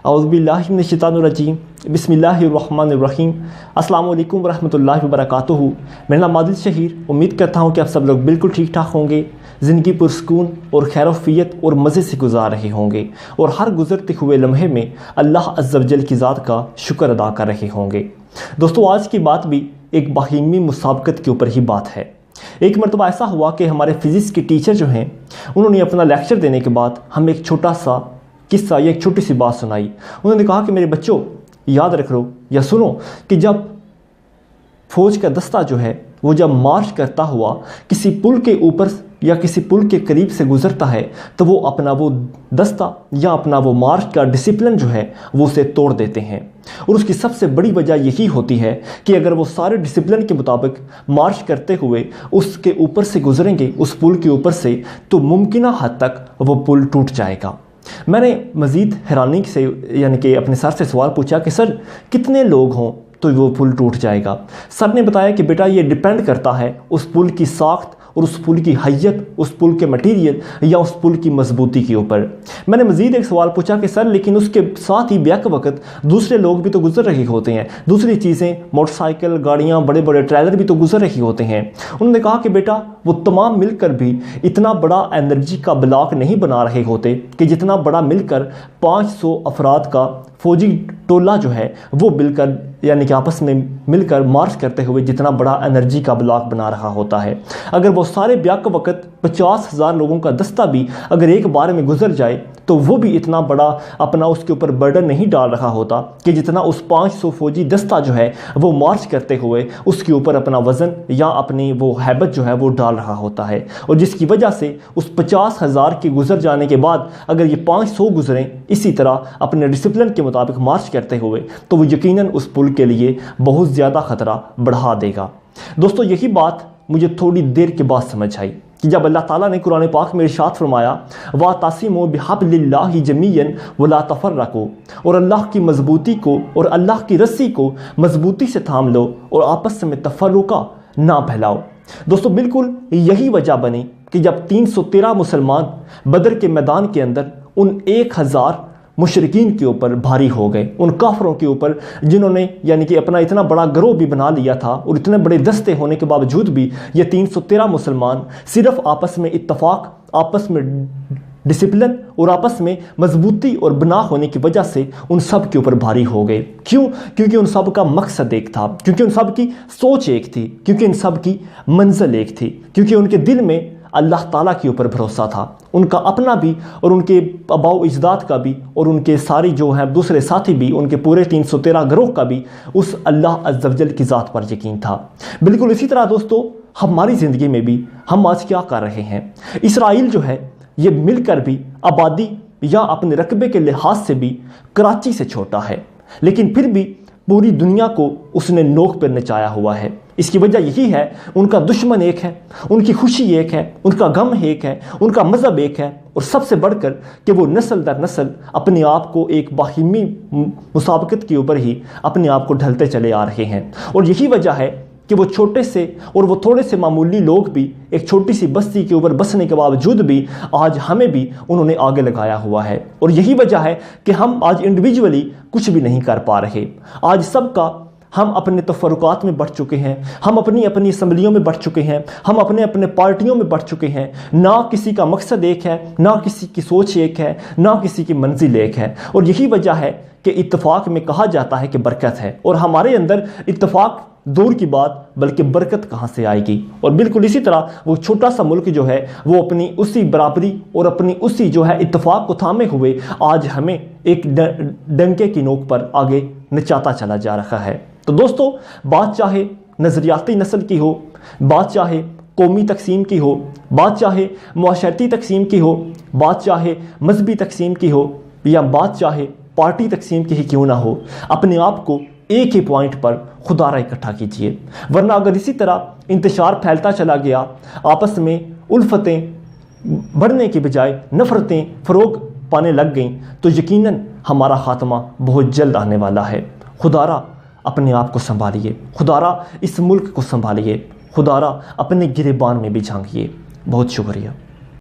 औज़ुबिल्लाहि मिनश्शैतानिर्रजीम बिस्मिल्लाहिर्रहमानिर्रहीम। अस्सलाम वालेकुम रहमतुल्लाहि वबरकातुहू। मेरा नाम आदिल शहीर। उम्मीद करता हूँ कि आप सब लोग बिल्कुल ठीक ठाक होंगे, ज़िंदगी पुरसकून और खैरोफियत और मज़े से गुजार रहे होंगे और हर गुज़रते हुए लम्हे में अल्लाह अज़्ज़ व जल की ज़ात का शुक्र अदा कर रहे होंगे। दोस्तों, आज की बात भी एक बाहिमी मुसाबकत के ऊपर ही बात है। एक मरतबा ऐसा हुआ कि हमारे फ़िज़िक्स के टीचर जो हैं, उन्होंने अपना लेक्चर देने के बाद हमें एक छोटा सा किस्सा या एक छोटी सी बात सुनाई। उन्होंने कहा कि मेरे बच्चों, याद रख लो या सुनो कि जब फ़ौज का दस्ता जो है वो जब मार्च करता हुआ किसी पुल के ऊपर या किसी पुल के करीब से गुज़रता है तो वो अपना वो दस्ता या अपना वो मार्च का डिसिप्लिन जो है वो उसे तोड़ देते हैं। और उसकी सबसे बड़ी वजह यही होती है कि अगर वो सारे डिसिप्लिन के मुताबिक मार्च करते हुए उसके ऊपर से गुज़रेंगे, उस पुल के ऊपर से, तो मुमकिन हद तक वो पुल टूट जाएगा। मैंने मज़ीद हैरानी से यानी कि अपने सर से सवाल पूछा कि सर कितने लोग हों तो वो पुल टूट जाएगा। सर ने बताया कि बेटा ये डिपेंड करता है उस पुल की साख्त और उस पुल की हैयत, उस पुल के मटीरियल या उस पुल की मजबूती के ऊपर। मैंने मज़ीद एक सवाल पूछा कि सर लेकिन उसके साथ ही बैक वक्त दूसरे लोग भी तो गुजर रहे होते हैं, दूसरी चीज़ें, मोटरसाइकिल, गाड़ियाँ, बड़े बड़े ट्रेलर भी तो गुजर रही होते हैं। उन्होंने कहा कि बेटा वो तमाम मिलकर भी इतना बड़ा एनर्जी का ब्लॉक नहीं बना रहे होते कि जितना बड़ा मिलकर 500 अफराद का फ़ौजी टोला जो है वो मिलकर यानी कि आपस में मिलकर मार्च करते हुए जितना बड़ा एनर्जी का ब्लॉक बना रहा होता है। अगर वो सारे ब्याक वक्त 50,000 लोगों का दस्ता भी अगर एक बार में गुजर जाए तो वो भी इतना बड़ा अपना उसके ऊपर बर्डन नहीं डाल रहा होता कि जितना उस 500 फौजी दस्ता जो है वो मार्च करते हुए उसके ऊपर अपना वज़न या अपनी वो हैबत जो है वो डाल रहा होता है। और जिसकी वजह से उस 50,000 के गुजर जाने के बाद अगर ये 500 गुजरें इसी तरह अपने डिसिप्लिन के मुताबिक मार्च करते हुए तो वो यकीनन उस पुल के लिए बहुत ज़्यादा ख़तरा बढ़ा देगा। दोस्तों, यही बात मुझे थोड़ी देर के बाद समझ आई कि जब अल्लाह ताला ने कुरान पाक में इरशाद फरमाया वातसिमू बिहब्लिल्लाहि जमीअन वला तफर्रकू, और अल्लाह की मजबूती को और अल्लाह की रस्सी को मजबूती से थाम लो और आपस में तफर्रुका ना फैलाओ। दोस्तों, बिल्कुल यही वजह बनी कि जब 313 मुसलमान बदर के मैदान के अंदर उन 1000 मुशरिकीन के ऊपर भारी हो गए, उन काफरों के ऊपर जिन्होंने यानी कि अपना इतना बड़ा गिरोह भी बना लिया था और इतने बड़े दस्ते होने के बावजूद भी ये 313 मुसलमान सिर्फ आपस में इत्तफाक, आपस में डिसिप्लिन और आपस में मजबूती और बना होने की वजह से उन सब के ऊपर भारी हो गए। क्यों? क्योंकि उन सब का मकसद एक था, क्योंकि उन सब की सोच एक थी, क्योंकि उन सब की मंजिल एक थी, क्योंकि उनके दिल में अल्लाह ताला के ऊपर भरोसा था, उनका अपना भी और उनके आबाओ इजदाद का भी और उनके सारी जो हैं दूसरे साथी भी, उनके पूरे 313 गिरोह का भी उस अल्लाह अज़्ज़ व जल की ज़ात पर यकीन था। बिल्कुल इसी तरह दोस्तों, हमारी ज़िंदगी में भी हम आज क्या कर रहे हैं। इसराइल जो है ये मिलकर भी आबादी या अपने रकबे के लिहाज से भी कराची से छोटा है, लेकिन फिर भी पूरी दुनिया को उसने नोक पर नचाया हुआ है। इसकी वजह यही है, उनका दुश्मन एक है, उनकी खुशी एक है, उनका गम एक है, उनका मज़हब एक है, और सबसे बढ़कर कि वो नस्ल दर नस्ल अपने आप को एक बाहिमी मुसाबकत के ऊपर ही अपने आप को ढलते चले आ रहे हैं। और यही वजह है कि वो छोटे से और वो थोड़े से मामूली लोग भी एक छोटी सी बस्ती के ऊपर बसने के बावजूद भी आज हमें भी उन्होंने आगे लगाया हुआ है। और यही वजह है कि हम आज इंडिविजुअली कुछ भी नहीं कर पा रहे। आज सबका हम अपने तफरुकात में बढ़ चुके हैं, हम अपनी अपनी असम्बलियों में बढ़ चुके हैं, हम अपने अपने पार्टियों में बढ़ चुके हैं। ना किसी का मकसद एक है, ना किसी की सोच एक है, ना किसी की मंजिल एक है। और यही वजह है कि इत्तफाक में कहा जाता है कि बरकत है, और हमारे अंदर इत्तफाक दूर की बात बल्कि बरकत कहाँ से आएगी। और बिल्कुल इसी तरह वो छोटा सा मुल्क जो है वो अपनी उसी बराबरी और अपनी उसी जो है इत्तफाक को थामे हुए आज हमें एक डंके की नोक पर आगे नचाता चला जा रहा है। तो दोस्तों, बात चाहे नज़रियाती नस्ल की हो, बात चाहे कौमी तकसीम की हो, बात चाहे मुआशरती तकसीम की हो, बात चाहे मजहबी तकसीम की हो, या बात चाहे पार्टी तकसीम की ही क्यों ना हो, अपने आप को एक ही पॉइंट पर खुदारा इकट्ठा कीजिए। वरना अगर इसी तरह इंतशार फैलता चला गया, आपस में उल्फतें बढ़ने के बजाय नफ़रतें फ़रोग पाने लग गईं, तो यकीनन हमारा ख़ात्मा बहुत जल्द आने वाला है। खुदारा अपने आप को संभालिए, खुदारा इस मुल्क को संभालिए, खुदारा अपने गिरेबान में भी झांकिए। बहुत शुक्रिया।